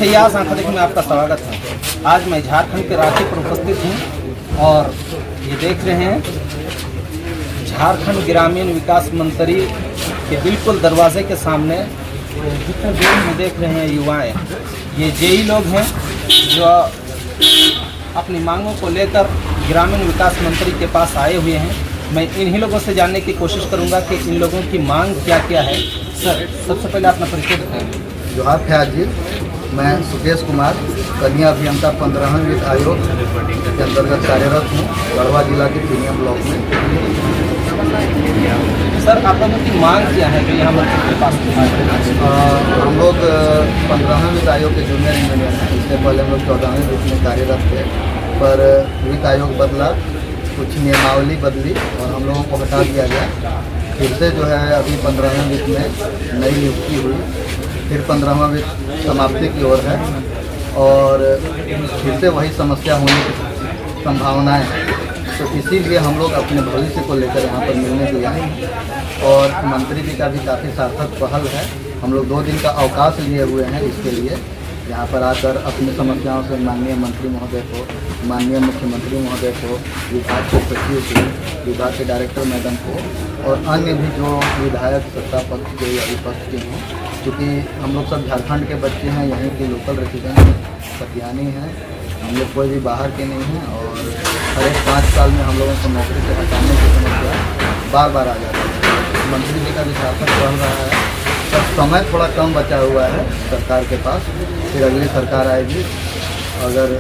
इतिहास आंखा देखने में आपका स्वागत है। आज मैं झारखंड के रांची पर उपस्थित हूँ और ये देख रहे हैं झारखंड ग्रामीण विकास मंत्री के बिल्कुल दरवाजे के सामने जितने दूर में देख रहे हैं युवाएं, ये जेई लोग हैं जो अपनी मांगों को लेकर ग्रामीण विकास मंत्री के पास आए हुए हैं। मैं इन्हीं लोगों से जानने की कोशिश करूंगा कि इन लोगों की मांग क्या क्या है। सर, सबसे पहले अपना परिचय बताएंगे। जोहार फयाज जी, मैं सुकेश कुमार, कन्या अभियंता 15वें वित्त आयोग के अंतर्गत कार्यरत हूँ, गढ़वा जिला के प्रीमियम ब्लॉक में। सर, आप लोगों की मांग क्या है कि यहाँ मंत्री के पास हम लोग 15वें वित्त आयोग के जूनियर इंजीनियर हैं। इससे पहले हम लोग 14वें वित्त में कार्यरत थे, पर वित्त आयोग बदला, कुछ नियमावली बदली और हम लोगों को हटा दिया गया। फिर से जो है अभी 15वें वित्त में नई नियुक्ति हुई, फिर 15वां वित्त समाप्ति की ओर है और फिर से वही समस्या होने की संभावनाएं हैं। तो इसीलिए हम लोग अपने भविष्य को लेकर यहाँ पर मिलने के लिए आए हैं और मंत्री जी का भी काफ़ी सार्थक पहल है। हम लोग 2 दिन का अवकाश लिए हुए हैं इसके लिए, यहाँ पर आकर अपनी समस्याओं से माननीय मंत्री महोदय को, माननीय मुख्यमंत्री महोदय को, विभाग के सचिव को, विभाग के डायरेक्टर मैडम को और अन्य भी जो विधायक सत्ता पक्ष के या विपक्ष के हों, क्योंकि हम लोग सब झारखंड के बच्चे हैं, यहीं के लोकल रेसिडेंट सत्यानी हैं, हम लोग कोई भी बाहर के नहीं हैं और हर एक 5 साल में हम लोगों को नौकरी से हटाने की समस्या बार बार आ जाती है। मंत्री जी का भी सार्थक बढ़ रहा है, सब समय थोड़ा कम बचा हुआ है सरकार के पास, फिर अगली सरकार आएगी अगर,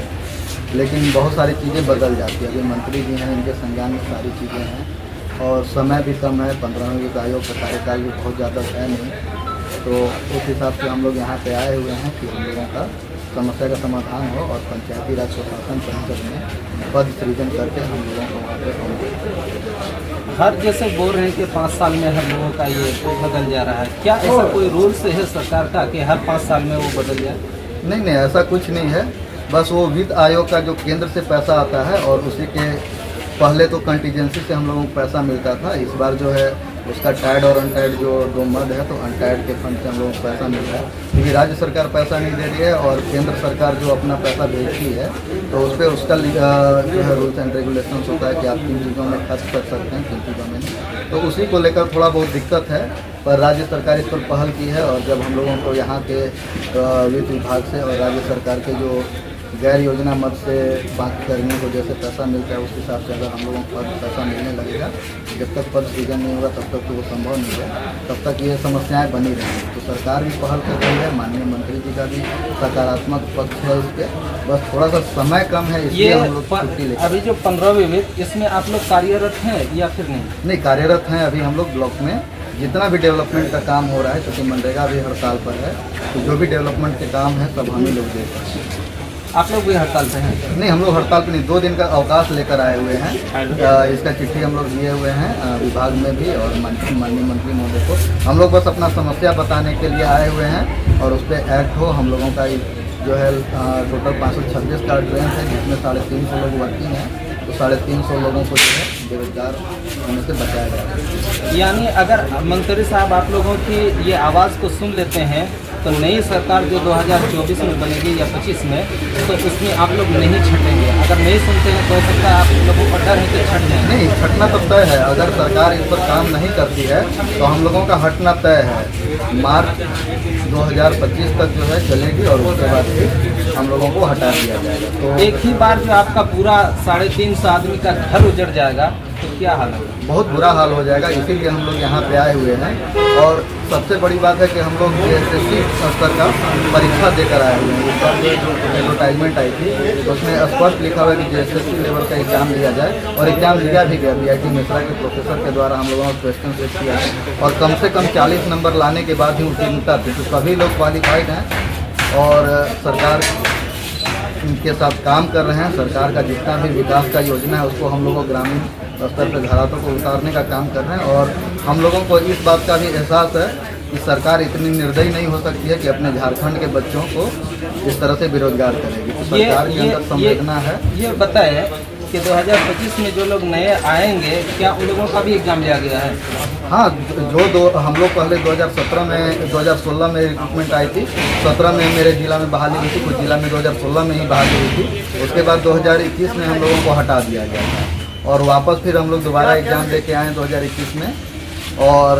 लेकिन बहुत सारी चीज़ें बदल जाती है। अभी मंत्री जी हैं, इनके संज्ञान में सारी चीज़ें हैं और समय भी कम है, 15वें वित्त आयोग का कार्यकाल भी बहुत ज़्यादा है नहीं, तो उस हिसाब से हम लोग यहाँ पे आए हुए हैं कि हम लोगों का समस्या का समाधान हो और पंचायती राज प्रशासन परिषद में पद सृजन करके हम लोगों को वहाँ पे हर जैसे बोल रहे हैं कि 5 साल में हर लोगों का ये बदल जा रहा है, क्या ऐसा कोई रूल्स है सरकार का कि हर 5 साल में वो बदल जाए? नहीं, ऐसा कुछ नहीं है। बस वो वित्त आयोग का जो केंद्र से पैसा आता है और उसी के पहले तो कंटीजेंसी से हम लोगों को पैसा मिलता था, इस बार जो है उसका टाइड और अनटाइड जो 2 मद है, तो अनटाइड के फंड से हम लोगों को पैसा मिल रहा है, क्योंकि राज्य सरकार पैसा नहीं दे रही है और केंद्र सरकार जो अपना पैसा भेजती है तो उस पर उसका जो है रूल्स एंड रेगुलेशन होता है कि आप 3 चीज़ों में खर्च कर सकते हैं, 3 चीज़ों में नहीं। तो उसी को लेकर थोड़ा बहुत दिक्कत है, पर राज्य सरकार इस पर पहल की है और जब हम लोगों को यहाँ के वित्त विभाग से और राज्य सरकार के जो गैर योजना मद से बाकी कर्मियों को जैसे पैसा मिलता है उस हिसाब से अगर हम लोगों को पैसा मिलने लगेगा, जब तक पद सृजन नहीं होगा तब तक तो वो संभव नहीं है, तब तक ये समस्याएं बनी रहेंगी। तो सरकार भी पहल कर रही है, माननीय मंत्री जी का भी सकारात्मक पक्ष है इस पर, बस थोड़ा सा समय कम है इसलिए हम लोग छुट्टी लेते हैं। अभी जो 15वें वित्त, इसमें आप लोग कार्यरत हैं या फिर नहीं? कार्यरत हैं अभी हम लोग ब्लॉक में। जितना भी डेवलपमेंट का काम हो रहा है, क्योंकि मनरेगा भी हड़ताल पर है, तो जो भी डेवलपमेंट के काम है सब हम ही लोग देख रहे हैं। आप लोग भी हड़ताल पे हैं? नहीं, हम लोग हड़ताल पे नहीं, 2 दिन का अवकाश लेकर आए हुए हैं। इसका चिट्ठी हम लोग दिए हुए हैं विभाग में भी और माननीय मंत्री महोदय को। हम लोग बस अपना समस्या बताने के लिए आए हुए हैं और उस पर एक्ट हो। हम लोगों का जो है टोटल 526 का ट्रेन है, जिसमें 350 लोग वर्किंग हैं, तो 350 लोगों को जो है बेरोजगार होने से बचाया जाएगा। यानी अगर मंत्री साहब आप लोगों की ये आवाज़ को सुन लेते हैं तो नई सरकार जो 2024 में बनेगी या 25 में, तो उसमें आप लोग नहीं छटेंगे? अगर नहीं सुनते हैं तो हो सकता है आप लोगों को डर है कि छट जाए? नहीं, छटना तो तय है। अगर सरकार इस पर काम नहीं करती है तो हम लोगों का हटना तय है। मार्च 2025 तक जो है चलेगी और उसके बाद फिर हम लोगों को हटा दिया जाएगा। तो एक ही बार जो आपका पूरा 350 आदमी का घर उजड़ जाएगा तो क्या हाल होगा? बहुत बुरा हाल हो जाएगा, इसीलिए हम लोग यहाँ पे आए हुए हैं। और सबसे बड़ी बात है कि हम लोग SSC स्तर का परीक्षा देकर आए हुए हैं। इस बार जो एडवर्टाइजमेंट आई थी उसमें स्पष्ट लिखा हुआ है कि SSC लेवल का एग्जाम लिया जाए और एग्जाम लिया भी गया। BIT मिश्रा के प्रोफेसर के द्वारा हम लोगों ने क्वेश्चन सेट किया है और कम से कम 40 नंबर लाने के बाद ही उत्तीर्णता थी। तो सभी लोग क्वालिफाइड हैं और सरकार इनके साथ काम कर रहे हैं। सरकार का जितना भी विकास का योजना है उसको हम लोगों को ग्रामीण स्तर पर घरातों को उतारने का काम कर रहे हैं और हम लोगों को इस बात का भी एहसास है कि सरकार इतनी निर्दयी नहीं हो सकती है कि अपने झारखंड के बच्चों को इस तरह से बेरोजगार करेगी। तो सरकार के अंदर संवेदना है। ये बताएं कि 2025 में जो लोग नए आएंगे क्या उन लोगों का भी एग्जाम लिया गया है? हाँ, हम लोग पहले 2016 में रिक्रूटमेंट आई थी। 17 में मेरे जिला में बहाली हुई थी, कुछ जिला में 2016 में ही बहाली हुई थी। उसके बाद 2021 में हम लोगों को हटा दिया गया था और वापस फिर हम लोग दोबारा एग्ज़ाम दे के आए 2021 में, और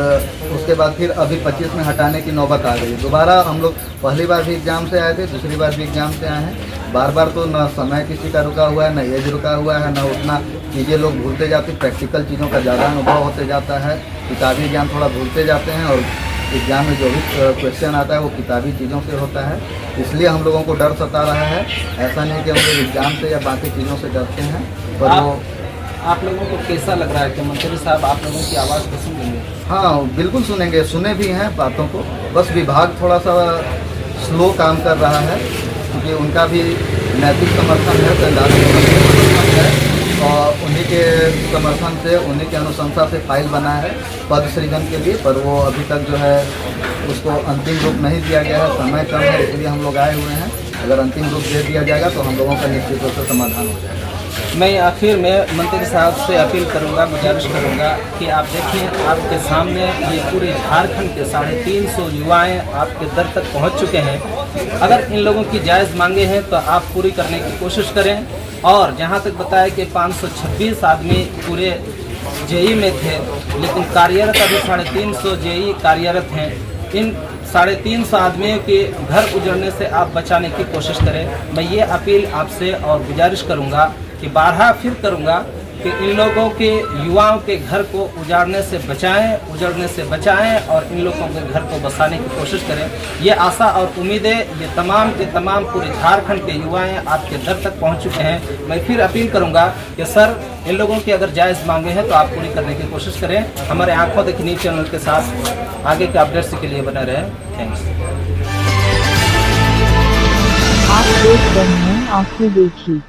उसके बाद फिर अभी 25 में हटाने की नौबत आ गई। दोबारा हम लोग पहली बार भी एग्ज़ाम से आए थे, दूसरी बार भी एग्ज़ाम से आए हैं। बार बार तो न समय किसी का रुका हुआ है, न एज रुका हुआ है, न उतना चीज़ें लोग भूलते जाते, प्रैक्टिकल चीज़ों का ज़्यादा अनुभव होते जाता है। किताबी ज्ञान थोड़ा भूलते जाते हैं और एग्ज़ाम में जो भी क्वेश्चन आता है वो किताबी चीज़ों से होता है। इसलिए हम लोगों को डर सता रहा है। ऐसा नहीं कि हम लोग एग्ज़ाम से या बाकी चीज़ों से डरते हैं, पर वो आप लोगों को कैसा लग रहा है कि मंत्री साहब आप लोगों की आवाज़ को सुन लेंगे? हाँ, बिल्कुल सुनेंगे, सुने भी हैं बातों को। बस विभाग थोड़ा सा स्लो काम कर रहा है, क्योंकि उनका भी नैतिक समर्थन है, संवैधानिक समर्थन है, और उन्हीं के समर्थन से, उन्हीं के अनुशंसा से फाइल बना है पद सृजन के लिए, पर वो अभी तक जो है उसको अंतिम रूप नहीं दिया गया है। समय कम है, इसलिए हम लोग आए हुए हैं। अगर अंतिम रूप दे दिया जाएगा तो हम लोगों का निश्चित रूप से समाधान हो जाएगा। मैं आखिर में मंत्री साहब से अपील करूंगा, गुजारिश करूंगा कि आप देखिए, आपके सामने ये पूरे झारखंड के 350 युवाएं आपके दर तक पहुंच चुके हैं। अगर इन लोगों की जायज़ मांगे हैं तो आप पूरी करने की कोशिश करें। और जहां तक बताया कि 526 आदमी पूरे जेई में थे, लेकिन कार्यरत अभी 350 जेई कार्यरत हैं। इन 350 आदमियों के घर उजड़ने से आप बचाने की कोशिश करें। मैं ये अपील आपसे और गुजारिश करूंगा कि बारहा फिर करूंगा कि इन लोगों के, युवाओं के घर को उजाड़ने से बचाएं और इन लोगों के घर को बसाने की कोशिश करें। ये आशा और उम्मीदें ये तमाम के तमाम पूरे झारखंड के युवाएं आपके दर तक पहुंच चुके हैं। मैं फिर अपील करूंगा कि सर, इन लोगों की अगर जायज़ मांगे हैं तो आप पूरी करने की कोशिश करें। हमारे आंखों देखी न्यूज़ चैनल के साथ आगे के अपडेट्स के लिए बने रहें। थैंक्स। आप देख रहे हैं आंखें देखी।